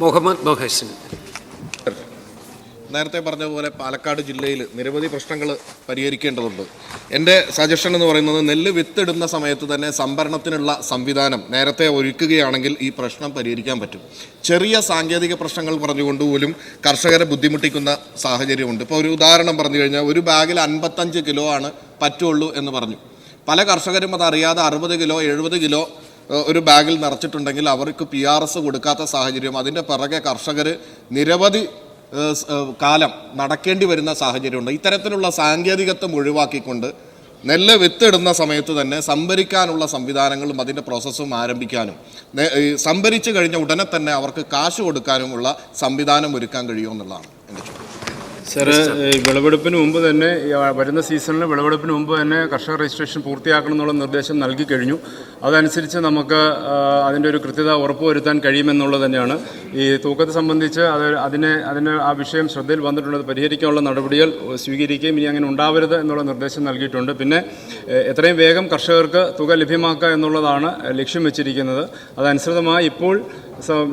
മുഹമ്മദ് മൊഹസിൻ. നേരത്തെ പറഞ്ഞതുപോലെ പാലക്കാട് ജില്ലയിൽ നിരവധി പ്രശ്നങ്ങൾ പരിഹരിക്കേണ്ടതുണ്ട്. എൻ്റെ സജഷൻ എന്ന് പറയുന്നത് നെല്ല് വിത്തിടുന്ന സമയത്ത് തന്നെ സംഭരണത്തിനുള്ള സംവിധാനം നേരത്തെ ഒരുക്കുകയാണെങ്കിൽ ഈ പ്രശ്നം പരിഹരിക്കാൻ പറ്റും. ചെറിയ സാങ്കേതിക പ്രശ്നങ്ങൾ പറഞ്ഞുകൊണ്ട് പോലും കർഷകരെ ബുദ്ധിമുട്ടിക്കുന്ന സാഹചര്യമുണ്ട്. ഇപ്പോൾ ഒരു ഉദാഹരണം പറഞ്ഞു കഴിഞ്ഞാൽ ഒരു ബാഗിൽ 55 കിലോ ആണ് പറ്റുള്ളൂ എന്ന് പറഞ്ഞു. പല കർഷകരും അതറിയാതെ 60 കിലോ 70 കിലോ ഒരു ബാഗിൽ നിറച്ചിട്ടുണ്ടെങ്കിൽ അവർക്ക് PRS കൊടുക്കാത്ത സാഹചര്യം, അതിൻ്റെ പിറകെ കർഷകർ നിരവധി കാലം നടക്കേണ്ടി വരുന്ന സാഹചര്യമുണ്ട്. ഇത്തരത്തിലുള്ള സാങ്കേതികത്വം ഒഴിവാക്കിക്കൊണ്ട് നെല്ല് വിത്തിടുന്ന സമയത്ത് തന്നെ സംഭരിക്കാനുള്ള സംവിധാനങ്ങളും അതിൻ്റെ പ്രോസസ്സും ആരംഭിക്കാനും സംഭരിച്ചു കഴിഞ്ഞ ഉടനെ തന്നെ അവർക്ക് കാശ് കൊടുക്കാനുമുള്ള സംവിധാനം ഒരുക്കാൻ കഴിയുമെന്നുള്ളതാണ് എൻ്റെ ചോദ്യം. സാറ്, വിളവെടുപ്പിന് മുമ്പ് തന്നെ വരുന്ന സീസണിൽ വിളവെടുപ്പിന് മുമ്പ് തന്നെ കർഷക രജിസ്ട്രേഷൻ പൂർത്തിയാക്കണം എന്നുള്ള നിർദ്ദേശം നൽകി കഴിഞ്ഞു. അതനുസരിച്ച് നമുക്ക് അതിൻ്റെ ഒരു കൃത്യത ഉറപ്പുവരുത്താൻ കഴിയുമെന്നുള്ളത് തന്നെയാണ്. ഈ തൂക്കത്തെ സംബന്ധിച്ച് അതിന് ആ വിഷയം ശ്രദ്ധയിൽ വന്നിട്ടുണ്ട്. അത് പരിഹരിക്കാനുള്ള നടപടികൾ സ്വീകരിക്കുകയും ഇനി അങ്ങനെ ഉണ്ടാവരുത് എന്നുള്ള നിർദ്ദേശം നൽകിയിട്ടുണ്ട്. പിന്നെ എത്രയും വേഗം കർഷകർക്ക് തുക ലഭ്യമാക്കുക എന്നുള്ളതാണ് ലക്ഷ്യം വെച്ചിരിക്കുന്നത്. അതനുസൃതമായി ഇപ്പോൾ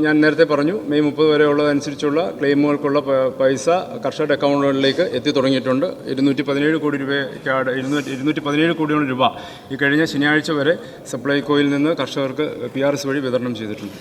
ഞാൻ നേരത്തെ പറഞ്ഞു, മെയ് 30 വരെ ഉള്ളതനുസരിച്ചുള്ള ക്ലെയിമുകൾക്കുള്ള പൈസ കർഷകരുടെ അക്കൗണ്ടുകളിലേക്ക് എത്തി തുടങ്ങിയിട്ടുണ്ട്. 217 കോടി രൂപയ്ക്കാണ് 217 കോടിയോളം രൂപ ഈ കഴിഞ്ഞ ശനിയാഴ്ച വരെ സപ്ലൈകോയിൽ നിന്ന് കർഷകർക്ക് PRS വഴി വിതരണം ചെയ്തിട്ടുണ്ട്.